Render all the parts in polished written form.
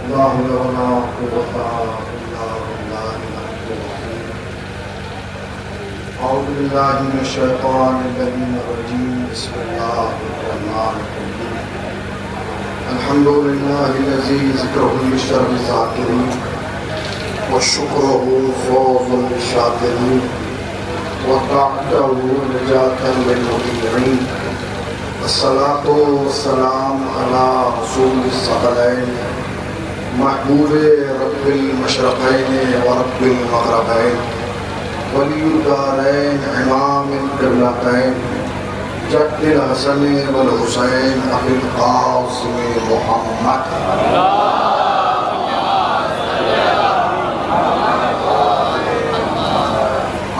لا حول ولا قوة إلا بالله العلي العظيم. أعوذ بالله من الشيطان الرجيم. بسم الله الرحمن الرحيم. الحمد لله الذي ذكره للشر الذاكرين وشكره فوز للشاكرين وطاعته نجاة للمطيعين. الصلاة والسلام على رسول الثقلين محبوب رب المشرقين ورب المغربين ولی الدارین امام القبلتین جد الحسن والحسین ابی القاسم محمد.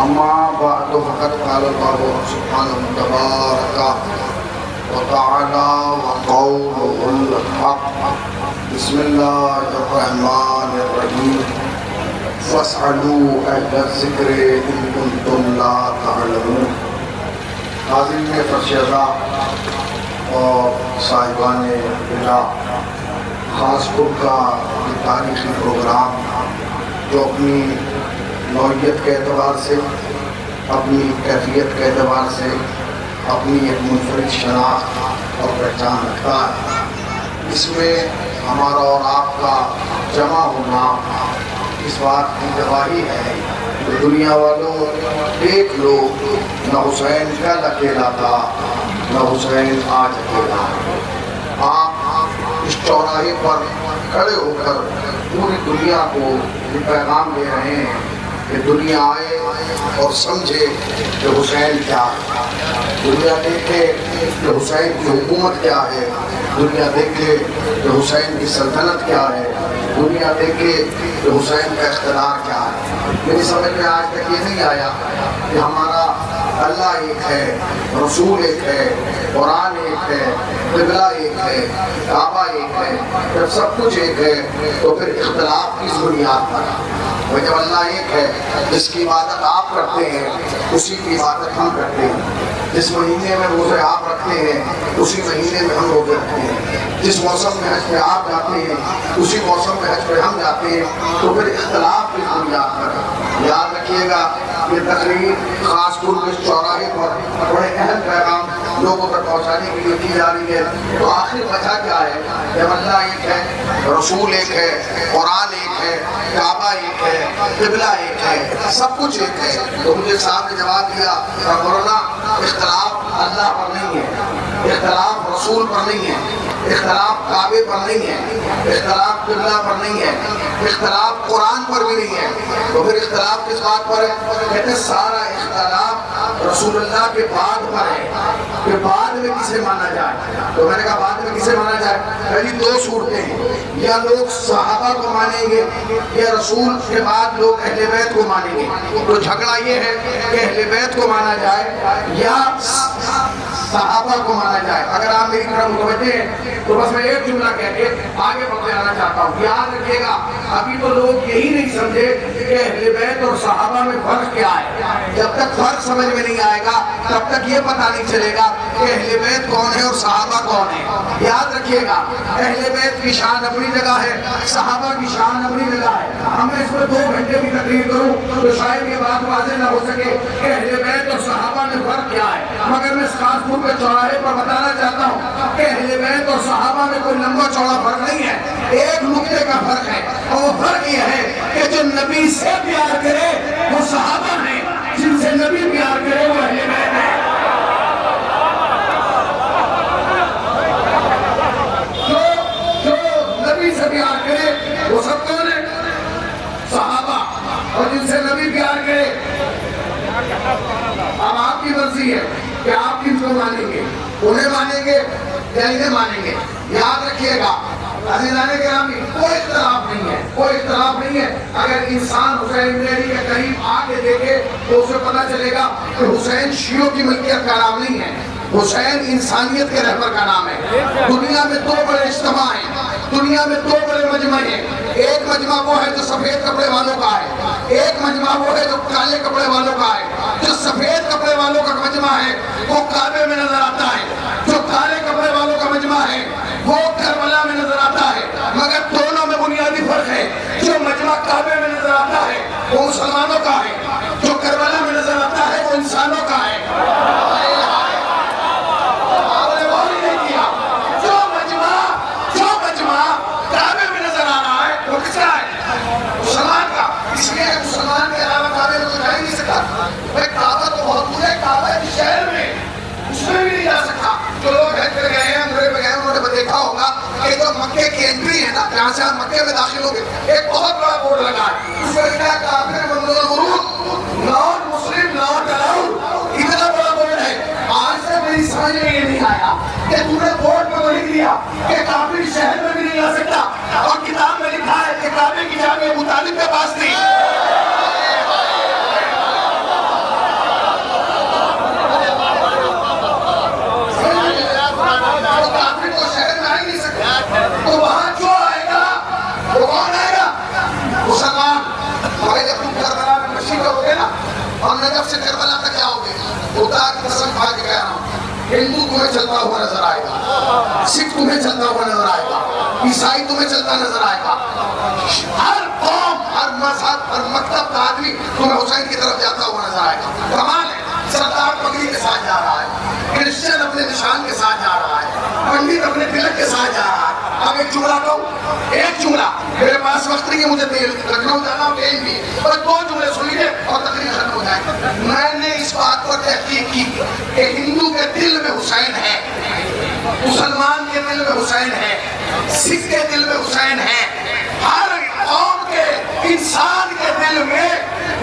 اما بعد فقد قال الله سبحانه تبارك وتعالى وقوله الحق. بسم الله الرحمن الرحيم. فاسألوا أهل الذكر إن كنتم لا تعلمون. حاضرین فرشیزہ اور صاحبان بلا، خاص پور کا یہ تاریخی پروگرام جو اپنی نوعیت کے اعتبار سے، اپنی کیفیت کے اعتبار سے اپنی ایک منفرد شناخت اور پہچان رکھتا ہے، اس میں ہمارا اور آپ کا جمع ہونا اس بات کی گواہی ہے کہ دنیا والوں دیکھ لو، نہ حسین کل اکیلا تھا نہ حسین آج اکیلا ہے. آپ اس چوراہے پر کھڑے ہو کر پوری دنیا کو یہ پیغام دے رہے ہیں کہ دنیا آئے اور سمجھے کہ حسین کیا ہے، دنیا دیکھے کہ حسین کی حکومت کیا ہے، دنیا دیکھے کہ حسین کی سلطنت کیا ہے، دنیا دیکھے کہ حسین کا اقتدار کیا ہے. میری سمجھ میں آج تک یہ نہیں آیا کہ ہمارا اللہ ایک ہے، رسول ایک ہے، قرآن ایک ہے، قبلہ ایک ہے، کعبہ ایک ہے. جب سب کچھ ایک ہے تو پھر اختلاف کس بنیاد پر؟ وہ جب اللہ ایک ہے، جس کی عبادت آپ کرتے ہیں اسی کی عبادت ہم کرتے ہیں، جس مہینے میں روزے آپ رکھتے ہیں اسی مہینے میں ہم روزے رکھتے ہیں، جس موسم میں حج پہ آپ جاتے ہیں اسی موسم میں حج پہ ہم جاتے ہیں، تو پھر اختلاف کس بنیاد پر؟ یاد رکھیے گا یہ تقریر خاص پور کے چوراہے پر بڑے اہم پیغام لوگوں تک پہنچانے کے لیے کی جا رہی ہے. تو آخر وجہ کیا ہے؟ جب اللہ ایک ہے، رسول ایک ہے، قرآن ایک ہے، کعبہ ایک ہے، قبلہ ایک ہے، سب کچھ ایک ہے، تو مجھے صاحب نے جواب دیا مولانا اختلاف اللہ پر نہیں ہے، اختلاف رسول پر نہیں ہے، اختلاف کعبے پر نہیں ہے، اختلاف قبلہ پر نہیں ہے، اختلاف قرآن پر بھی نہیں ہے. تو پھر اختلاف کس بات پر ہے؟ کہتے ہیں سارا اختلاف رسول اللہ کے بعد پر ہے کہ بعد میں کسے مانا جائے. تو میں نے کہا بعد میں کسے مانا جائے؟ پہلی دو صورتیں ہیں، یا لوگ صحابہ کو مانیں گے یا رسول کے بعد لوگ اہل بیت کو مانیں گے. تو جھگڑا یہ ہے کہ اہل بیت کو مانا جائے یا صحابہ کو مانا جائے. اگر آپ میری طرف متوجہ ہیں تو بس میں ایک جملہ کہہ کے آگے بڑھتے آنا چاہتا ہوں. یاد رکھیے گا ابھی تو لوگ یہی نہیں سمجھے کہ اہل بیت اور صحابہ میں فرق کیا ہے. جب تک فرق سمجھ میں نہیں آئے گا تب تک یہ پتہ نہیں چلے گا کہ اہل بیت کون ہے اور صحابہ کون ہے. یاد رکھیے گا اہل بیت کی شان اپنی جگہ ہے، صحابہ کی شان اپنی جگہ ہے. ہم اس میں 2 گھنٹے کی تقریر کروں تو شاید یہ بات واضح نہ ہو سکے کہ اہل بیت اور صحابہ میں فرق کیا ہے. مگر میں اس خاص پور کے چوراہے پر بتانا چاہتا ہوں کہ اہل بیت اور صحابہ میں کوئی لمبا چوڑا فرق نہیں ہے، ایک نقطے کا فرق ہے، اور وہ فرق یہ ہے کہ جو نبی سے پیار کرے وہ صحابہ ہیں، جن سے نبی پیار کرے وہ اہل بیت ہے. جو نبی سے پیار کرے وہ سب کون ہے؟ صحابہ. اور جن سے نبی پیار کرے اب آپ کی مرضی ہے کہ آپ کن کو مانیں گے، انہیں مانیں گے یا انہیں مانیں گے. یاد رکھیے گا عزیزان گرامی کوئی اختلاف نہیں ہے، کوئی اختلاف نہیں ہے. اگر انسان حسین بن علی کے قریب آگے دیکھے تو اسے پتہ چلے گا کہ حسین شیعوں کی ملکیت کا نام نہیں ہے، حسین انسانیت کے رہبر کا نام ہے. دنیا میں 2 بڑے اجتماع ہیں، دنیا میں 2 بڑے مجمع ہیں. ایک مجمع وہ ہے جو سفید کپڑے والوں کا ہے، ایک مجمع وہ ہے جو کالے کپڑے والوں کا ہے. جو سفید کپڑے والوں کا مجمع ہے وہ کعبے میں نظر آتا ہے، جو کالے کپڑے والوں کا مجمع ہے وہ کربلا میں نظر آتا ہے. مگر دونوں میں بنیادی فرق ہے. جو مجمع کعبے میں نظر آتا ہے وہ مسلمانوں کا ہے, جو کربلا میں نظر آتا ہے وہ انسانوں کا ہے. آپ نے غور نہیں کیا, جو مجمع کعبے میں نظر آ رہا ہے وہ کس کا ہے؟ مسلمان کا. اس لیے مسلمان کے علاوہ کعبے میں تو جا ہی نہیں سکتا. بھائی کعبہ تو بہت دور ہے, کعبہ ہے شہر میں, اس میں بھی نہیں جا سکتا. جو لوگ حج پہ گئے ہیں, عمرے پہ گئے ہیں, انہوں نے دیکھا ہوگا کہ جو مکے کی انٹری ہے نا, جہاں سے آپ مکے میں داخل ہو گئے, ایک بہت بڑا بورڈ لگا ہے, اس پر لکھا ہے کافر ممنوع الورود, نان مسلم ناٹ الاؤڈ. اتنا بڑا بورڈ ہے. آج تک میری سمجھ میں یہ نہیں آیا کہ تم نے بورڈ پہ وہ لکھ دیا کہ کافر شہر میں بھی نہیں آ سکتا, اور کتاب میں لکھا ہے کہ کعبے کی چابی ابو طالب کے پاس تھی. تو وہاں جو آئے گا وہ کون آئے گا؟ مسلمان. مگر جب تم کربلا میں مشی کرو گے نا, اور نجف سے کربلا تک جاؤ گے, خدا کی قسم کھا کے کہہ رہا ہوں, ہندو تمہیں چلتا ہوا نظر آئے گا, سکھ تمہیں چلتا ہوا نظر آئے گا, عیسائی تمہیں چلتا نظر آئے گا. ہر قوم, ہر مذہب, ہر مکتب کا آدمی تمہیں حسین کی طرف جاتا ہوا نظر آئے گا. کمال ہے, سردار پگڑی کے ساتھ جا رہا ہے, کرسچن اپنے نشان کے ساتھ جا رہا ہے, پنڈت اپنے تلک کے ساتھ جا رہا ہے. اب ایک جملہ کہوں, ایک جملہ, میرے پاس وقت نہیں ہے, مجھے لکھنؤ جانا ہوں, ٹرین بھی, بس 2 جملے سن لیجیے اور تقریر ختم ہو جائے. میں نے اس بات پر تحقیق کی کہ ہندو کے دل میں حسین ہے, مسلمان کے دل میں حسین ہے, سکھ کے دل میں حسین ہے, ہر قوم کے انسان کے دل میں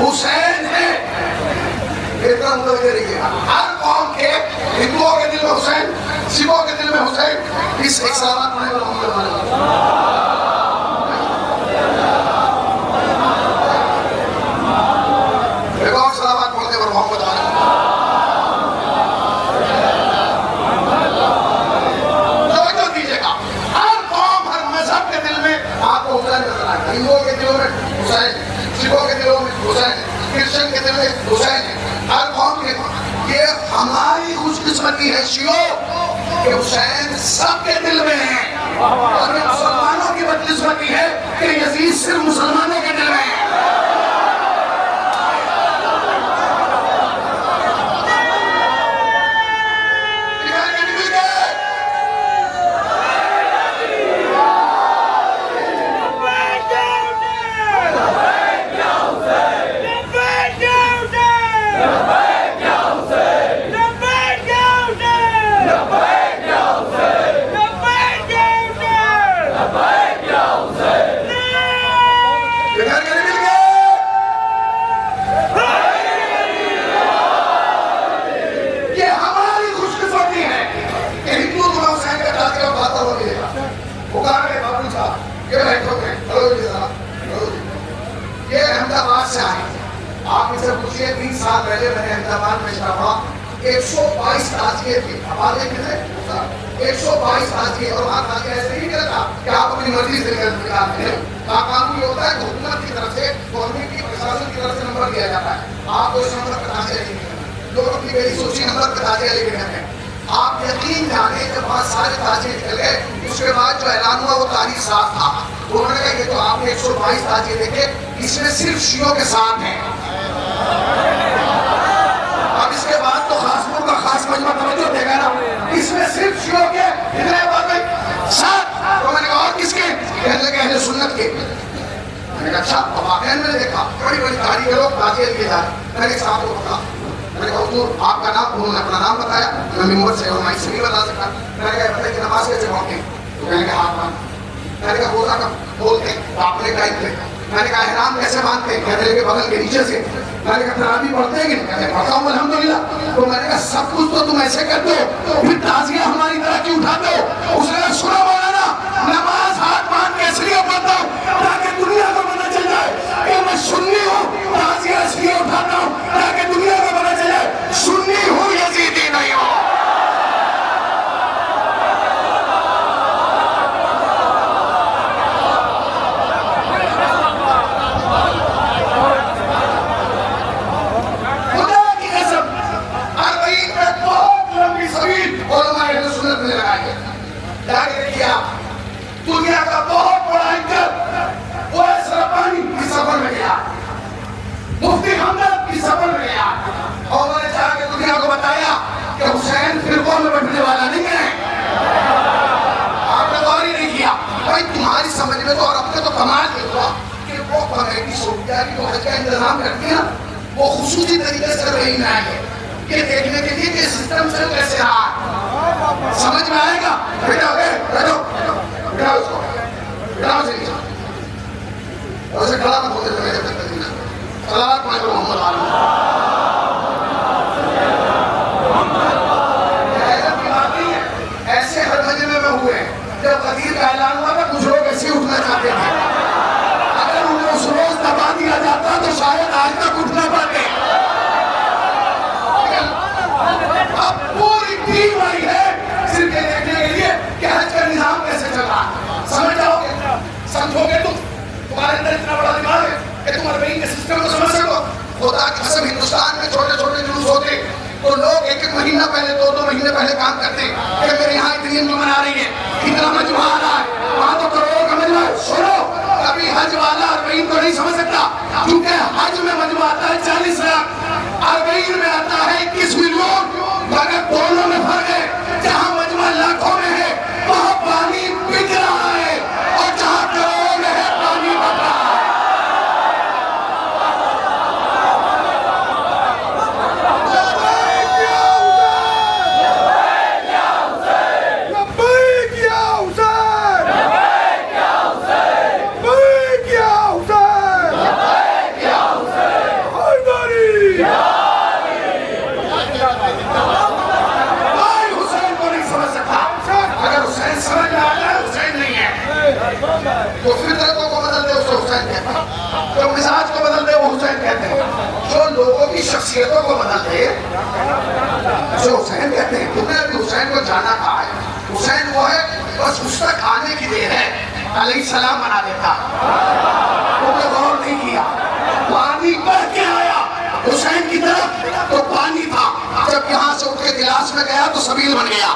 حسین ہے. اتنا متوجہ رہیے گا, ہر قوم کے, ہندوؤں کے دل میں حسین, سکھوں کے دل میں حسین. اس ایک سلامات پڑھنے والا محمد ایک اور سلامات پڑھنے والا محمد توجہ دیجیے گا. ہر قوم, ہر مذہب کے دل میں آپ کو حسین نظر آئے گا. ہندوؤں کے دلوں میں حسین, سکھوں کے دلوں میں حسین, کرسچن کے دل میں حسین ہے. ہر قوم کے, یہ ہماری خوش قسمتی ہے شیعوں کہ حسین سب کے دل میں ہے, اور یہ مسلمانوں کی بدقسمتی ہے کہ یزید صرف مسلمانوں کے دل میں ہے. یہ احمدآباد سے آئے, آپ ان سے پوچھئے 20 سال پہلے میں نے احمدآباد میں شرح پڑھا, 122 تازیے تھے. اب آگے کتنے 122 تازیے, اور وہاں تازیہ ایسے نہیں کرتا کہ آپ اپنی مرضی سے نکالتے ہیں. قانون یہ ہوتا ہے کہ حکومت کی طرف سے, گورنمنٹ کی, پرشاسن کی طرف سے نمبر دیا جاتا ہے. آپ کو اس نمبر پر تازیہ لے کے گئے, لوگ اپنی میری سوچی نمبر پر تازیہ لے کے گئے ہیں. آپ یقین جانے جب وہاں سارے تازیے نکل گئے, اس کے بعد جو اعلان ہوا وہ تاریخ صاف تھا. انہوں نے کہا یہ تو آپ نے 122 تازیے دیکھے, اس میں صرف شیعوں کے ساتھ ہیں. اب اس کے بعد تو خاصپور کا خاص مجمع توجہ دے گا نا, اس میں صرف شیعوں کے اتنے ساتھ. تو میں نے کہا اور کس کے؟ کہنے لگے اہل سنت کے. میں نے کہا اچھا, اب واقعی میں نے دیکھا بڑی بڑی گاڑی کے لوگ تازیے لیے جا رہے. میں نے صاحب کو بتا, میں نے کہا حضور آپ کا نام, انہوں نے اپنا نام بتایا, میں ممبر سے اور میں اس سے نہیں بتا سکتا. میں نے کہا پتہ کہ نماز کیسے پڑھتے ہیں؟ تو کہنے کہ ہاتھ باندھ. میں نے کہا روزہ کب بولتے ہیں؟ آپ نے ٹائم پہ. میں نے کہا احرام کیسے باندھتے ہیں؟ کہنے لگے بغل کے نیچے سے. میں نے کہا تراویح پڑھتے ہیں کہ نہیں؟ کہتے ہیں پڑھتا ہوں الحمدللہ. تو میں نے کہا سب کچھ تو تم ایسے کرتے ہو, پھر تعزیہ ہماری طرح کیوں اٹھاتے ہو؟ اس نے کہا سنو مولانا, نماز ہاتھ باندھ کے اس لیے پڑھتا ہوں تاکہ دنیا کو پتہ چل جائے کہ میں سنی ہوں. تعزیہ اس لیے اٹھاتا ہوں تاکہ دنیا کو پتہ چل جائے سنی ہوں, یزیدی نہیں ہوں. دنیا کا بہت سفر میں گیا اور میں نے جا کے دنیا کو بتایا کہ حسین فرقوں میں بٹنے والا نہیں ہے. آپ نے غور ہی نہیں کیا. بھائی تمہاری سمجھ میں تو اور اب نے تو کمال یہ ہوا کہ وہ کمیٹی سعودیہ کی جو حج کا انتظام کرتی ہے نا وہ خصوصی طریقے سے رہی میں آئی ہے کہ دیکھنے کے لیے کہ سسٹم سے کیسے رہا. سمجھ میں آئے گا. بیٹا بیٹھو بیٹھا اس کو بیٹھا اسے نیچے اور اسے کھڑا مت ہوتے تھے میرے تک تک صلوات پڑھیں محمد عالم. حیرت کی بات نہیں ہے. ایسے ہر مجمع میں ہوئے ہیں. جب غدیر کا اعلان ہوا تھا کچھ لوگ ایسے اٹھنا چاہتے تھے. اگر انہیں اس روز دبا دیا جاتا تو شاید آج تک اٹھ نہ پاتے. اب پوری ٹیم آئی ہے صرف یہ دیکھنے کے لیے کہ حج کا نظام کیسے چل رہا ہے. سمجھ جاؤ گے, سمجھو گے تم. تمہارے اندر اتنا بڑا دماغ ہے کہ تم اربعین کے سسٹم کو سمجھ سکو. خدا کی قسم ہندوستان میں چھوٹے چھوٹے جلوس ہوتے تو لوگ ایک ایک مہینہ پہلے دو دو مہینے پہلے کام کرتے کہ میرے یہاں اتنی انجمن آ رہی ہے, اتنا مجمع آ رہا ہے, وہاں تو کروڑوں کا مجمع ہے. سنو, کبھی حج والا اربعین کو نہیں سمجھ سکتا کیونکہ حج میں مجمع آتا ہے 40 لاکھ, اربعین میں آتا ہے 21 ملین. مگر دونوں میں فرق ہے. جہاں مجمع لاکھوں میں ہے وہاں پانی بک رہا ہے اور جہاں کروڑوں میں ہے پانی بک رہا ہے. جو فطرتوں کو بدل دے اسے حسین کہتے ہیں, جو مزاج کو بدل دے وہ حسین کہتے ہیں, جو لوگوں کی شخصیتوں کو بدل دے اسے حسین کہتے ہیں. تم نے ابھی حسین کو جانا کہا ہے. حسین وہ ہے بس اس تک آنے کی دیر ہے, علیہ السلام بنا دیتا. تم نے غور نہیں کیا. پانی بڑھ کے آیا حسین کی طرف تو پانی تھا, جب یہاں سے اٹھ کے گلاس میں گیا تو سبیل بن گیا.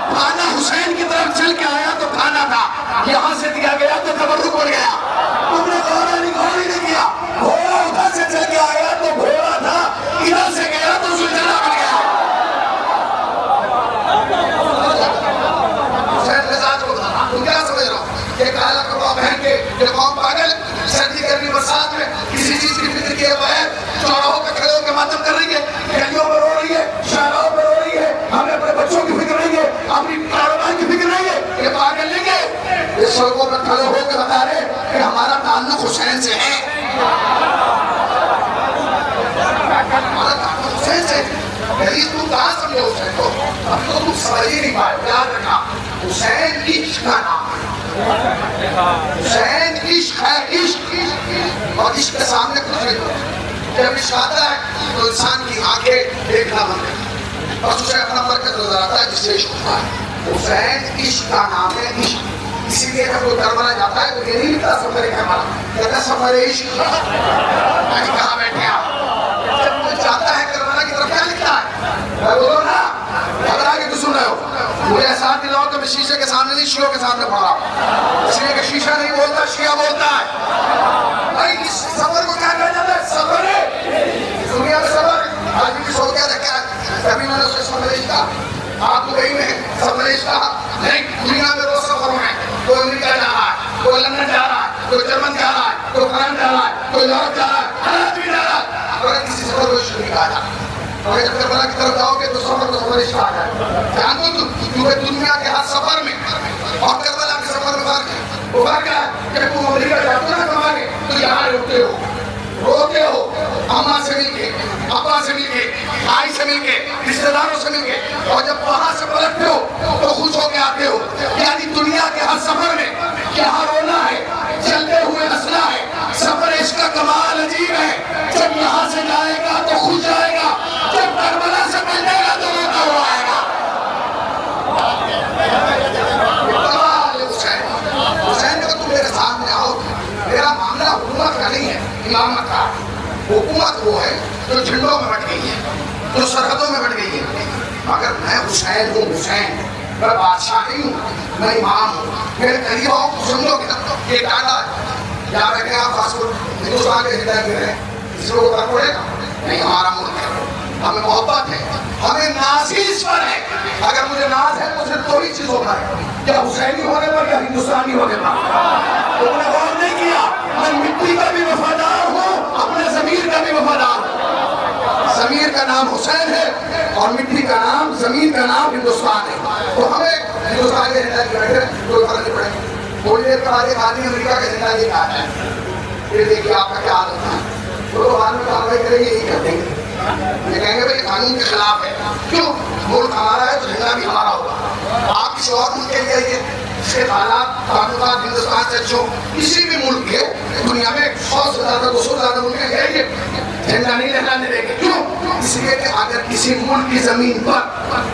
کھانا حسین کی طرف چل کے آیا تو کھانا تھا, یہاں سے دیا گیا تو تبرک بن گیا. تم نے غور ہی نہیں کیا. گھوڑا ادھر سے چل کے آیا تو گھوڑا تھا, ادھر سے گیا تو زلزلہ بن گیا. حسین مزاج کو بدلا. تم کیا سمجھ رہا ہو کہ کالا کپڑا پہن کے یہ قوم پاگل سردی گرمی برسات میں کسی چیز کی فکر کیے بغیر چوراہوں پہ کھڑے ہو کے ماتم کر رہی ہے, گلیوں پہ رو رہی ہے, شاہراہوں پہ رو رہی ہے. ہمیں اپنے بچوں کی فکر نہیں ہے, اپنی کاروبار کی فکر نہیں ہے. یہ پاگل نہیں ہے. یہ سڑکوں پہ کھڑے ہو کے بتا رہے کہ ہمارا تعلق حسین سے ہے, ہمارا تعلق حسین سے. تم کہاں سمجھے حسین کو؟ اب تو تم سمجھ ہی نہیں پائے. یاد رکھنا حسین عشق کا نام ہے. حسین عشق ہے, عشق. اور عشق کے سامنے کچھ نہیں ہوتا. جب عشق آتا ہے تو انسان کی آنکھیں دیکھنا بند کرتی اور اسے اپنا مرکز نظر آتا ہے جس سے عشق ہوتا ہے. حسین عشق کا نام ہے, عشق. اسی لیے جب کوئی کربلا جاتا ہے تو یہ نہیں لکھتا سفر کہمارا, کہتا سفر عشق. کہاں بیٹھے آپ؟ جب کوئی جاتا ہے کربلا کی طرف کیا لکھتا ہے؟ بولو نا, اگر آگے تو سن رہے ہو. مجھے احساس دلاؤ کہ میں شیشے کے سامنے نہیں شیعوں کے سامنے پڑھ رہا ہوں, اس لیے کہ شیشہ نہیں بولتا, شیعہ بولتا ہے. بھائی اس سفر کو کیا کہا جاتا ہے؟ سفر ہے. دنیا میں سفر آج بھی سو کیا رکھا ہے, کبھی میں نے اسے سفر نہیں کہا. آپ تو گئی میں سفر نہیں کہا. نہیں, دنیا میں روز سفروں ہیں. کوئی امریکہ جا رہا ہے, کوئی لندن جا رہا ہے, کوئی جرمن جا رہا ہے, کوئی فرانس جا رہا ہے, کوئی یورپ جا رہا ہے, ہر آدمی جا رہا ہے. اگر کسی سفر کو عشق نہیں کہا جاتا. اور جب کربلا کی طرف جاؤ گے تو سفر کو سفر عشق آ جائے. جانو تم کیونکہ دنیا کے ہر سفر میں اور کربلا کے سفر میں فرق ہے. وہ فرق ہے کہ تم امریکہ جاتے ہو نا کمانے تو یہاں روتے ہو, روتے ہو, اماں سے مل کے, ابا سے مل کے, بھائی سے مل کے, رشتے داروں سے مل کے, اور جب وہاں سے پلٹتے ہو تو خوش ہو کے آتے ہو. یعنی دنیا کے ہر سفر میں یہاں رونا ہے, چلتے ہوئے ہنسنا ہے. سفر عشق کا کمال عجیب ہے. جب یہاں سے جائے گا تو خوش جائے گا, جب کربلا سے ملے گا تو روتا ہوا آئے گا. کمال حسین. حسین کو تم میرے سامنے آؤ. میرا معاملہ حکومت کا نہیں ہے, امامت کا. حکومت وہ ہے جو جھنڈوں میں بٹ گئی ہے, جو سرحدوں میں بٹ گئی ہے. مگر میں حسین ہوں, حسین. میں بادشاہ نہیں ہوں, میں امام ہوں. میرے قریب آؤ, سمجھو کہ یہ ٹاٹا ہے, یہاں بیٹھے آپ فاسٹ فوڈ ہندوستان کے ہدایت میں رہے, کسی کو فرق پڑے گا نہیں. ہمارا ملک ہے, ہمیں محبت ہے, ہمیں ناز ہی اس پر ہے. اگر مجھے ناز ہے تو صرف دو ہی چیزوں پر ہے, یا حسینی ہونے پر یا ہندوستانی ہونے پر. تو انہوں نے غور نہیں کیا, میں مٹی کا بھی وفادار ہوں, اپنے ضمیر کا بھی وفادار ہوں. ضمیر کا نام حسین ہے اور مٹی کا نام, زمین کا نام ہندوستان ہے. تو ہمیں ہندوستان کے جھنڈا کی بیٹھے کوئی فرق نہیں پڑے گا. تھوڑی دیر کے بعد ایک آدمی امریکہ کا جھنڈا لے کے آتا ہے, پھر دیکھیے آپ کا کیا حال ہوتا ہے. تو بعد میں کارروائی کریں گے, یہی کر دیں گے, یہ کہیں گے بھائی قانون کے خلاف ہے. کیوں؟ ملک ہمارا ہے تو جھنڈا بھی ہمارا ہوگا. آپ کسی اور ملک کے لیے آئیے, اس کے حالات تعلقات ہندوستان سے اچھے ہوں, کسی بھی ملک کے دنیا میں 100 سے زیادہ 200 سے زیادہ ملک کے لیے جھنڈا نہیں لہرانے دیں گے. کیوں؟ اس لیے کہ اگر کسی ملک کی زمین پر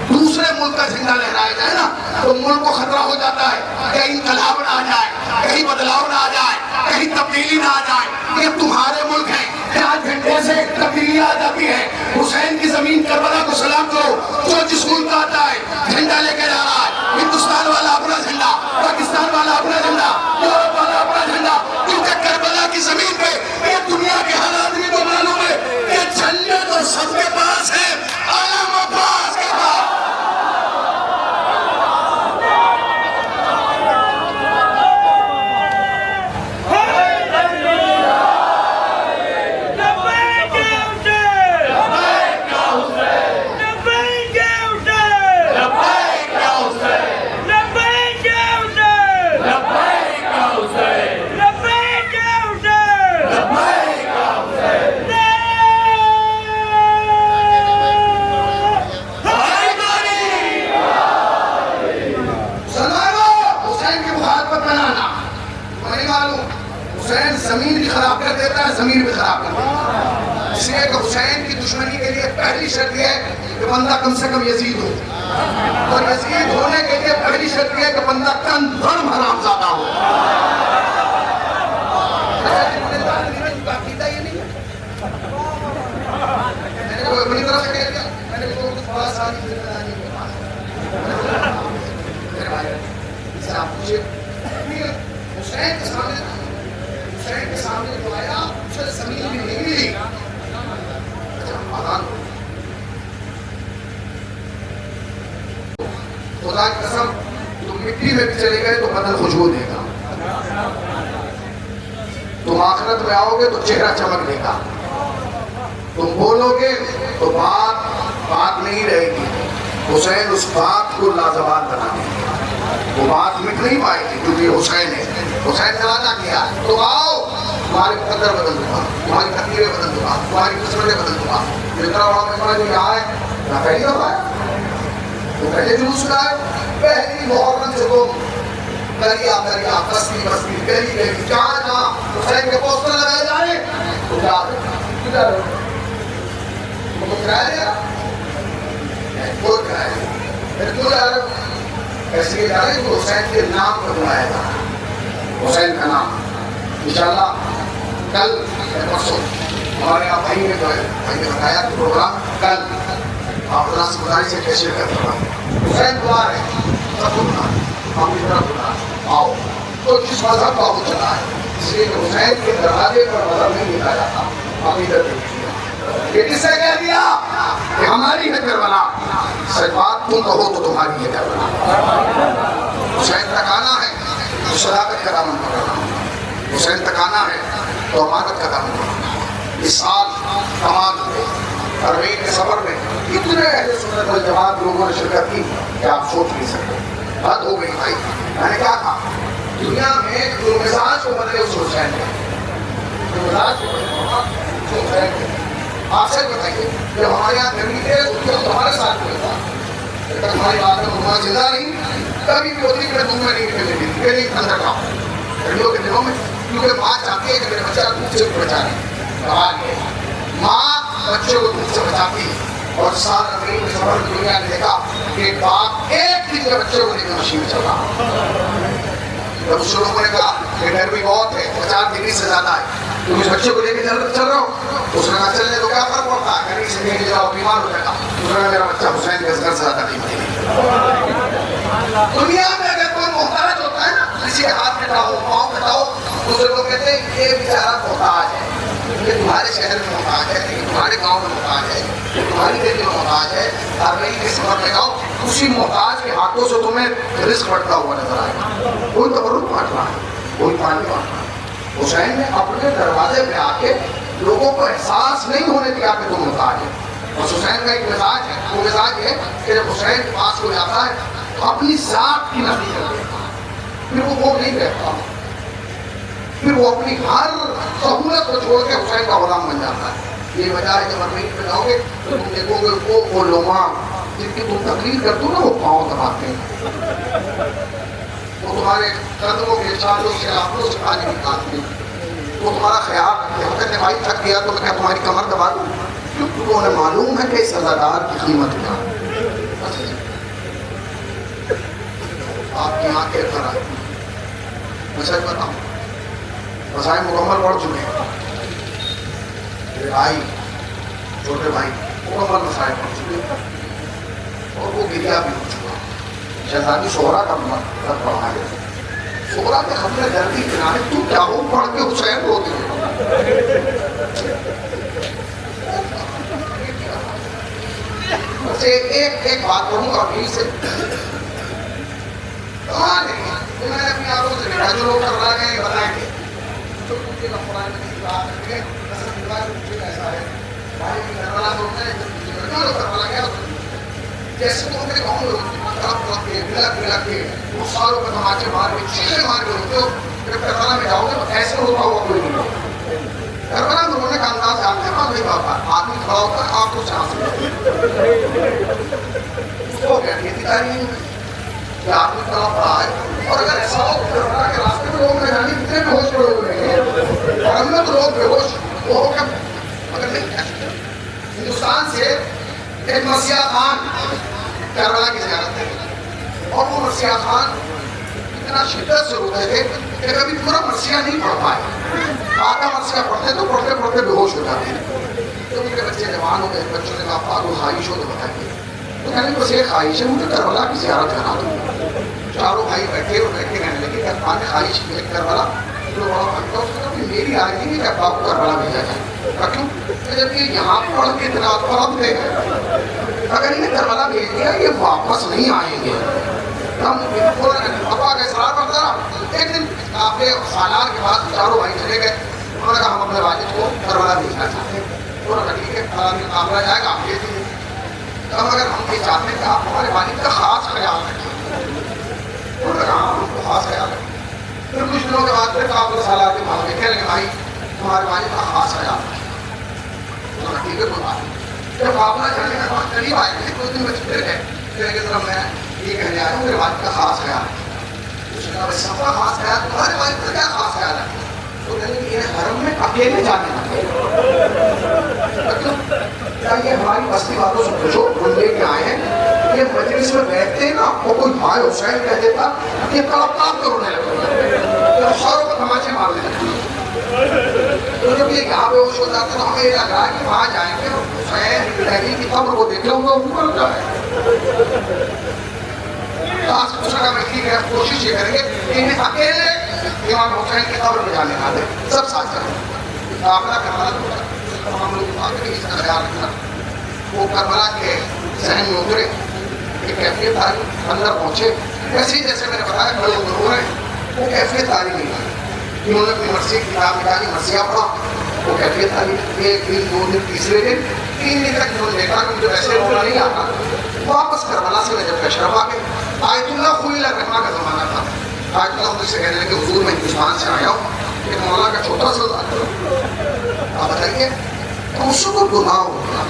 دوسرے ملک کا جھنڈا لہرایا جائے نا تو ملک کو خطرہ ہو جاتا ہے, کہیں انقلاب نہ آ جائے, کہیں بدلاؤ نہ آ جائے, کہیں تبدیلی نہ آ جائے. یہ تمہارے ملک ہیں, آج گھنٹے سے تبدیلی آ جاتی ہے. حسین کی زمین کربلا کو سلام کرو. جو جس ملک کا آتا ہے جھنڈا لے کے جا رہا ہے, ہندوستان والا اپنا جھنڈا, پاکستان والا اپنا جھنڈا, یورپ والا اپنا جھنڈا, کیونکہ کربلا کی زمین پہ یہ دنیا کے حالات بھی تو معلوم ہے کہ جھنڈے تو سب کے پاس ہے, عالم عباس کے پاس. زمین بھی خراب کر دیتا ہے, زمین بھی خراب کر دیتا ہے. اس لیے کہ حسین کی دشمنی کے لیے پہلی شرط یہ ہے کہ بندہ کم سے کم یزید ہو, اور یزید ہونے کے لیے پہلی شرط یہ ہے کہ بندہ کنفرم حرامزادہ ہو. میں نے اپنی طرف سے کہہ دیا, میں نے تھوڑا سا آپ پوچھے حسین کے سامنے, حسین کے سامنے جو آیا اسے زمین بھی نہیں ملی. خدا کی قسم تم مٹی میں بھی چلے گئے تو بدن خوشبو دے گا, تم آخرت میں آؤ گے تو چہرہ چمک دے گا, تم بولو گے تو بات نہیں رہے گی. حسین اس بات کو لازوال بنا دے گا, وہ بات مٹ نہیں پائے گی کیونکہ حسین ہے. حسین نے وعدہ کیا تو آؤ, تمہاری مقدر بدل دوں گا, تمہاری تقدیریں بدل دوں گا, تمہاری قسمتیں بدل دوں گا. جتنا بڑا مجمع جو یہاں ہے نہ پہلی دفعہ ہے, تو پہلے جلوس میں آئے, پہلی محرم سے تم دریا بستی گلی جہاں حسین کے پوسٹر لگائے جائیں تو کیا تم کرایہ دے رہا, بہت کرایہ پھر کیوں جا رہے ہو؟ ایسے لیے جا رہے ہیں کہ حسین کے نام پر بلایا جا رہا ہے, حسین کا نام. انشاءاللہ کل پرسوں ہمارے یہاں بھائی نے بتایا کہ پروگرام کل آپ اللہ سے گزارش سے کیسے کرتا ہوں. حسین بلا رہے ہیں, سب کو بلا رہے ہیں, اپنی طرف بلا رہے ہیں, آؤ. تو جس مذہب کا وہ چلا ہے, اس لیے کہ حسین کے دروازے پر مذہب نہیں لکھا جاتا, اپنی طرف. یہ کس نے کہہ دیا کہ ہماری ہے کربلا, سچ بات تم کہو تو تمہاری ہے کربلا. حسین تکانا ہے تو صداقت کا دامن پکڑنا, حسین تکانا ہے تو امانت کا دامن پکڑنا. اس سال کمال ہوئے ترویج کے سفر میں اتنے اہل سنت والجماعت لوگوں نے شرکت کی کہ آپ سوچ نہیں سکتے. حد ہو گئی بھائی. میں نے کہا تھا دنیا میں جو مزاج کو بدلے اس حسین ہے, جو مزاج کو بدلے اس حسین ہے. آپ سے بتائیے جب ہمارے یہاں گرمی تھے تو ہمارے ساتھ ہوئے تھا, جب تک ہماری بات میں حکومت زندہ نہیں کبھی بھی ہوتی کہ دھوپ میں نہیں نکلنے دیتی, کہ نہیں اندر کھاؤ گرمیوں کے دنوں میں, کیونکہ ماں چاہتی ہے کہ میرے بچہ دھوپ سے بچا لے. ماں بچوں کو دھوپ سے بچاتی ہے. اور سال اپریل میں سفر دنیا نے دیکھا کہ باپ ایک دن کے بچوں کو لے کر مشین میں چل رہا. جب اس لوگوں نے کہا کہ گرمی بہت ہے, 50 ڈگری سے زیادہ ہے, تم اس بچے کو لے کے چل رہا ہو, اس نے کہا چلنے تو کیا فرق پڑتا ہے, گرمی سے لے جاؤ بیمار ہو جائے گا. اس نے کہا میرا بچہ حسین کے اصغر سے زیادہ قیمتی نہیں. دنیا میں اگر کوئی محتاج ہوتا ہے نا, کسی کے ہاتھ کٹاؤ, پاؤں کٹاؤ, دوسرے لوگ کہتے ہیں یہ بیچارہ محتاج ہے، یہ تمہارے شہر میں محتاج ہے، یہ تمہارے گاؤں میں محتاج ہے، یہ تمہاری دلی میں محتاج ہے، ارمئی کے سفر میں جاؤ اسی محتاج کے ہاتھوں سے تمہیں رزق بڑھتا ہوا نظر آئے گا. کوئی تبرک بانٹ رہا ہے، کوئی پانی بانٹ رہا ہے. حسین نے اپنے دروازے پہ آ کے لوگوں کو احساس نہیں ہونے دیا کہ تم محتاج ہے. اور حسین کا ایک مزاج ہے، وہ مزاج ہے کہ جب حسین کے پاس ہو جاتا ہے تو اپنی ذات کی نفی کر دیتا ہے، پھر وہ نہیں رہتا، پھر وہ اپنی ہر سہولت کو چھوڑ کے حسین کا غلام بن جاتا ہے. یہ وجہ ہے جب ارمین پہ جاؤ گے تو تم دیکھو گے وہ لوما جن کی تم تقریر کرتے ہو نا، وہ پاؤں دباتے ہیں، وہ تمہارے قدموں کے چالوں سے آنکھوں سے پانی نکالتے ہیں، وہ تمہارا خیال رکھتے ہیں. وہ کہتے ہیں بھائی تھک گیا تو میں کیا تمہاری کمر دبا دوں؟ کیونکہ انہیں معلوم ہے کہ اس عزادار کی قیمت کیا ہے. آپ کی آنکھیں کھڑا ہے، میں سچ بتاؤں مسائل مکمل پڑھ چکے ہیں. میرے بھائی، چھوٹے بھائی مکمل مسائل پڑھ چکے ہیں اور وہ گریا بھی ہو چکا. شہزادی شہرا کا مطلب پڑھا ہے، شہرا کے خطرے دردی کنارے تو کیا ہو پڑھ کے حسین رو دے. بس ایک بات کروں گا ابھی سے، کمال ہے کہ میں نے اپنی آنکھوں سے دیکھا جو لوگ کربلا گئے بتائیں گے جو ان کے قرآن میں کی بات ہے اصل دیوار مجھے ایسا ہے بھائی کربلا تو ہوتا ہے جو لوگ کربلا گیا جیسے تو ان کے گاؤں لوگ طرف کے بلک کے وہ سالوں کا تماچے مار کے چیخے مار کے ہوتے ہو. جب کربلا میں جاؤ گے تو ایسے ہوتا ہوا کوئی نہیں ہوگا. کربلا میں رونے کا انداز جانتے ہیں نہیں بابا، آدمی کھڑا ہوتا ہے آپ کو چانس اس کو کہتی ہے تیاری کہ آپ نے کہا پڑا ہے. اور اگر ایسا ہو کربلا کے راستے میں لوگ نہ جانے کتنے بے ہوش پڑے ہوئے ہیں، اور ہم نے تو لوگ بے ہوش وہ ہو کے مگر نہیں کہہ سکتے. ہندوستان سے ایک مرثیہ خان کربلا کی زیارت ہے اور وہ مرثیہ خان اتنا شدت سے روتے تھے کہ کبھی پورا مرثیہ نہیں پڑھ پائے. آدھا مرثیہ پڑھتے تو پڑھتے پڑھتے بے ہوش ہو جاتے ہیں. جب ان کے بچے جوان ہو گئے بچوں نے کہا پاگل خواہش ہو تو بتائیے. تو کہنے بس ایک خواہش ہے مجھے کربلا کی زیارت کرا دوں. چاروں بھائی بیٹھے اور بیٹھے کہنے لگے کہ ابا نے خواہش کی ہے کربلا جو بڑا بھگتا اس نے کہا میری آج نہیں کہ ابا کو کربلا بھیجا جائے. کیوں کہ جب یہ یہاں پڑھ کے اتنا پڑھتے ہیں اگر انہیں کربلا بھیج دیا یہ واپس نہیں آئیں گے. ہم ابا کا اصرار کرتا رہا. ایک دن آپ سالار کے پاس چاروں بھائی چلے گئے. انہوں نے کہا ہم اپنے والد کو کربلا بھیجنا چاہتے ہیں. انہوں نے کہا ٹھیک ہے فلاں معاملہ جائے گا آپ بھیج دیجیے. اب اگر ہم یہ چاہتے ہیں کہ آپ ہمارے والد کا خاص خیال رکھیں. انہوں نے کہا ہم کو خاص خیال رکھیں. پھر کچھ دنوں کے بعد پھر آپ سالار کے پاس دیکھے لگے بھائی ہمارے والد کا خاص خیال رکھیں. انہوں نے کہا ٹھیک ہے کوئی بات نہیں. جب معاملہ چلنے کے بعد قریب آئے تھے کچھ دن میں چھٹے گئے کہ ذرا میں یہ کہنے آیا ہوں میرے والد کا خاص خیال ہے. اس نے کہا بھائی سب کا خاص خیال تمہارے والد کا کیا خاص خیال ہے؟ تو کہنے کہ یہ حرم میں اکیلے جانے لگے. کیا یہ ہماری بستی والوں سے پوچھو ہم لے کے آئے ہیں یہ مجلس میں بیٹھتے ہیں نا وہ کوئی بھائی حسین کہہ دیتا یہ کلپتاب کرونے لگے ساروں کو تماچے مارنے لگے. تو جب یہ یہاں پہ ہوش ہو جاتے تو ہمیں یہ لگ رہا ہے کہ وہاں جائیں گے حسین علی کی قبر کو دیکھ لیں گے اوپر جائے. اس کا میں ٹھیک ہے کوشش یہ کریں گے کہ انہیں اکیلے امام حسین کی قبر میں جانے نہ دیں. سب ساتھ کریں معاملہ کربلا تمام لوگ آگے اس کا خیال رکھنا. وہ کربلا کے ذہن میں اترے ایک کیفیت تاری اندر پہنچے. ویسے ہی جیسے میں نے بتایا کھڑے ہو رہے ہیں وہ کیفیت تاری نہیں ہے. انہوں نے اپنی مرثیہ کی کتاب نکالی مرثیہ پڑھا وہ کیفیت تاری. ایک دن دو دن تیسرے دن 3 دن تک انہوں نے دیکھا کہ مجھے ویسے رونا نہیں آتا. واپس کربلا سے جب پیشرف آ گئے آیت اللہ خویل الرحمہ کا زمانہ تھا. آیت اللہ مجھ سے کہنے لگے حضور میں ہندوستان سے آیا ہوں ایک مولا کا چھوٹا سا آپ بتائیے تو اس کو گناہ ہو گیا.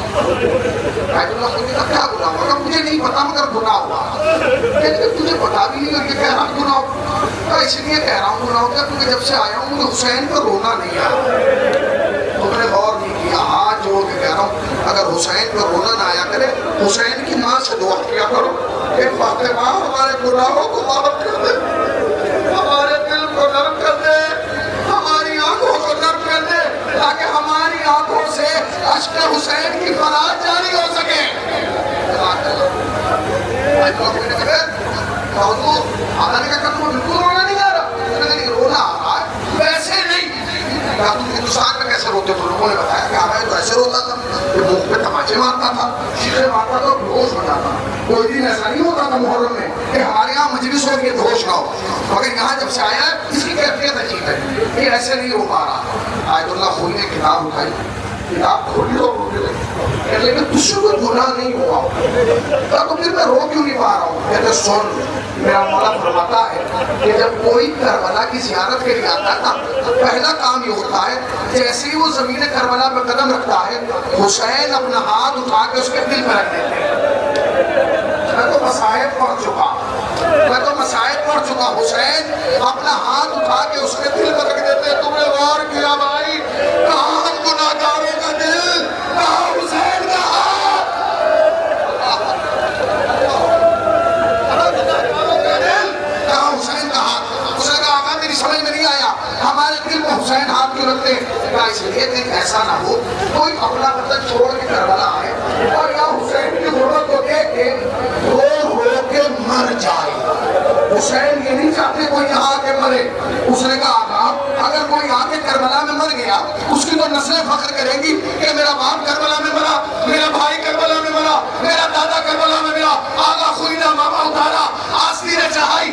آیت اللہ خویل کا کیا گناہ ہوا؟ مجھے نہیں پتا مگر گناہ ہوا. کہتے تجھے پتا بھی نہیں اور یہ کہہ رہا گناہ ہوا. اس لیے کہہ رہا ہوں گناہ ہو گیا کیونکہ جب سے آیا ہوں مجھے حسین پر رونا نہیں آیا. تو میں نے غور نہیں کیا آج جو کہ کہہ رہا ہوں اگر حسین پر رونا نہ آیا کرے حسین کی ماں سے دعا کیا کرو کہ فاطمہ ہمارے گناہوں کو معاف کر دے ہمارے دل کو نرم کر دے ہماری آنکھوں کو نرم کر دے تاکہ ہماری آنکھوں سے اشک حسین کی فرات جاری ہو سکے. حضور آدھانے کا قدم بالکل رونا نہیں آ رہا. رونا آ رہا ہے ویسے ہندوستان میں کیسے روتے تو لوگوں نے بتایا کہ ہمیں تو ایسے روتا تھا کہ منہ پہ تماچے مارتا تھا، چیخے مارتا تھا، بےہوش ہو جاتا۔ کوئی دن ایسا نہیں ہوتا تھا محرم میں کہ ہمارے یہاں مجلس ہو کے بےہوش نہ ہو، مگر یہاں جب سے آیا ہے اس کی کیفیت عجیب ہے، یہ ایسے نہیں رو پا رہا۔ آیت اللہ خوئی نے کتاب اٹھائی، کتاب کھولی تو رونے لگی، لیکن تجھ سے کوئی گناہ نہیں ہوا، تو پھر میں رو کیوں نہیں پا رہا ہوں؟ کہتے سن، میرا مولا فرماتا ہے کہ جب کوئی کربلا کی زیارت کے لیے آتا ہے نا، پہلا کام یہ ہوتا ہے جیسے ہی وہ زمین کربلا پہ قدم رکھتا ہے، حسین اپنا ہاتھ اٹھا کے اس کے دل پہ رکھ دیتے ہیں۔ میں تو مصائب پڑھ چکا، حسین اپنا ہاتھ اٹھا کے اس کے دل پہ رکھ دیتے ہیں۔ تم نے غور کیا بھائی، کہاں گناہ گاروں کا دل، کہاں حسین کا ہاتھ، کہاں حسین کا ہاتھ۔ اس نے کہا آقا میری سمجھ میں نہیں آیا، ہمارے دل میں حسین ہاتھ کیوں رکھتے ہیں؟ کہا اس لیے کہ ایسا نہ ہو کوئی اپنا وطن چھوڑ کے کربلا آئے اور یا حسین کی غربت کو دیکھ کے رو کے مر جائے۔ حسین یہ نہیں چاہتے کوئی یہاں آ کے مرے۔ اس نے کہا آقا اگر کوئی آ کے کربلا میں مر گیا، اس کی تو نسلیں فخر کریں گی کہ میرا باپ کربلا میں مرا، میرا بھائی کربلا میں مرا، میرا دادا کربلا میں مرا۔ آقا خوئی نے ماما اتارا، آستین چڑھائی،